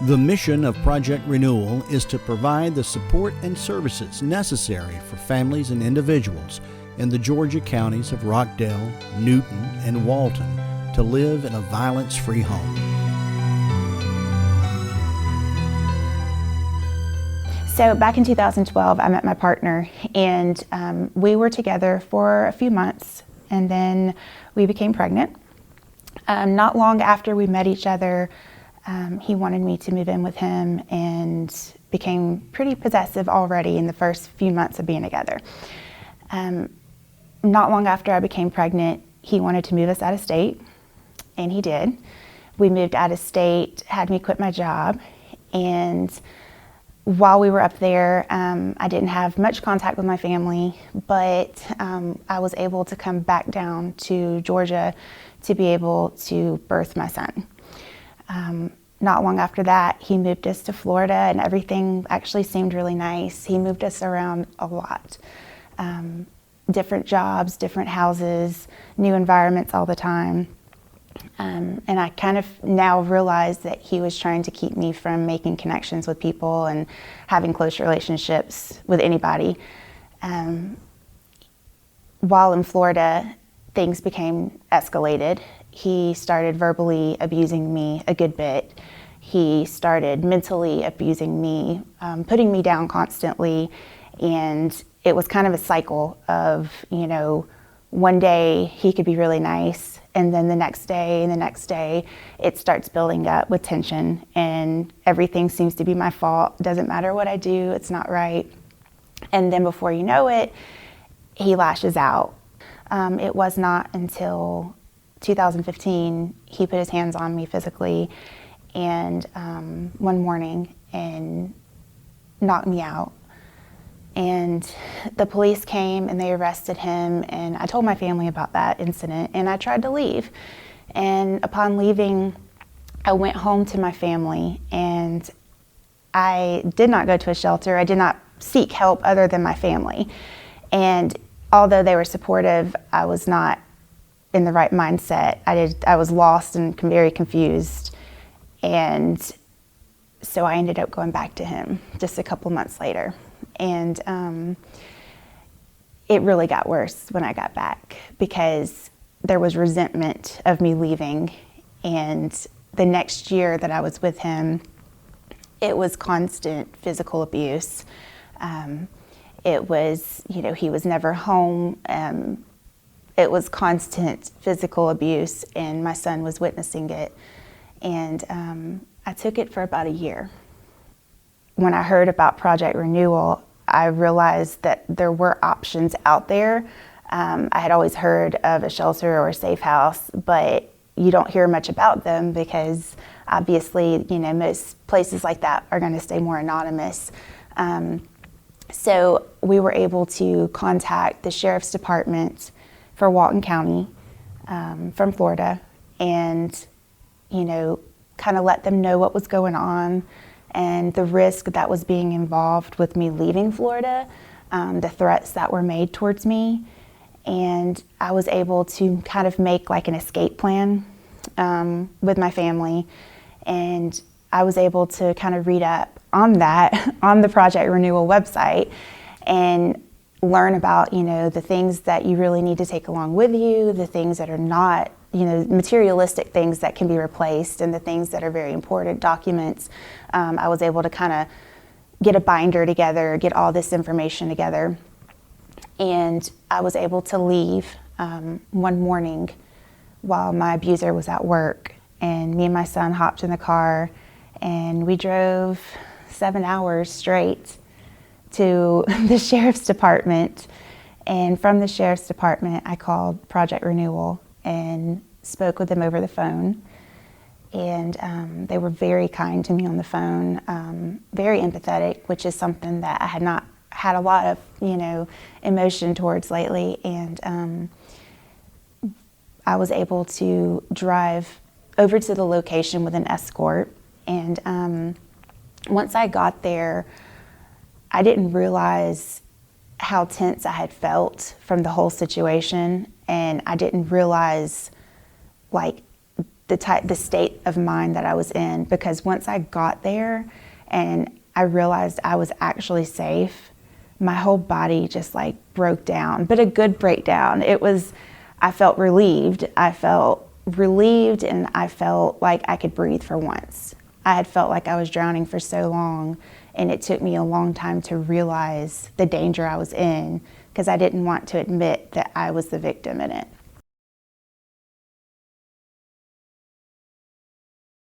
The mission of Project Renewal is to provide the support and services necessary for families and individuals in the Georgia counties of Rockdale, Newton, and Walton to live in a violence-free home. So back in 2012, I met my partner, and we were together for a few months, and then we became pregnant. Not long after we met each other, he wanted me to move in with him and became pretty possessive already in the first few months of being together. Not long after I became pregnant, he wanted to move us out of state, and he did. We moved out of state, had me quit my job, and while we were up there, I didn't have much contact with my family, but I was able to come back down to Georgia to be able to birth my son. Not long after that, he moved us to Florida, and everything actually seemed really nice. He moved us around a lot. Different jobs, different houses, new environments all the time. And I kind of now realize that he was trying to keep me from making connections with people and having close relationships with anybody. While in Florida, things became escalated. He started verbally abusing me a good bit. He started mentally abusing me, putting me down constantly, and it was kind of a cycle of, one day he could be really nice, and then the next day and the next day it starts building up with tension, and everything seems to be my fault. Doesn't matter what I do, it's not right. And then before you know it, he lashes out. It was not until 2015 he put his hands on me physically, and one morning, and knocked me out. And the police came and they arrested him, and I told my family about that incident, and I tried to leave. And upon leaving, I went home to my family, and I did not go to a shelter. I did not seek help other than my family. And although they were supportive, I was not in the right mindset. I was lost and very confused. And so I ended up going back to him just a couple months later. And it really got worse when I got back, because there was resentment of me leaving. And the next year that I was with him, it was constant physical abuse. It was, he was never home. It was constant physical abuse, and my son was witnessing it. And I took it for about a year. When I heard about Project Renewal, I realized that there were options out there. I had always heard of a shelter or a safe house, but you don't hear much about them because obviously, most places like that are going to stay more anonymous. So we were able to contact the Sheriff's Department for Walton County from Florida, and kind of let them know what was going on and the risk that was being involved with me leaving Florida, the threats that were made towards me. And I was able to kind of make like an escape plan with my family, and I was able to kind of read up on that on the Project Renewal website and learn about the things that you really need to take along with you, the things that are not materialistic things that can be replaced, and the things that are very important documents. I was able to kind of get a binder together, get all this information together, and I was able to leave one morning while my abuser was at work, and me and my son hopped in the car, and we drove 7 hours straight to the Sheriff's Department. And from the Sheriff's Department, I called Project Renewal and spoke with them over the phone. And they were very kind to me on the phone, very empathetic, which is something that I had not had a lot of, emotion towards lately. And I was able to drive over to the location with an escort. And once I got there, I didn't realize how tense I had felt from the whole situation, and I didn't realize the state of mind that I was in, because once I got there and I realized I was actually safe, my whole body just like broke down, but a good breakdown. I felt relieved. I felt relieved, and I felt like I could breathe for once. I had felt like I was drowning for so long, and it took me a long time to realize the danger I was in, because I didn't want to admit that I was the victim in it.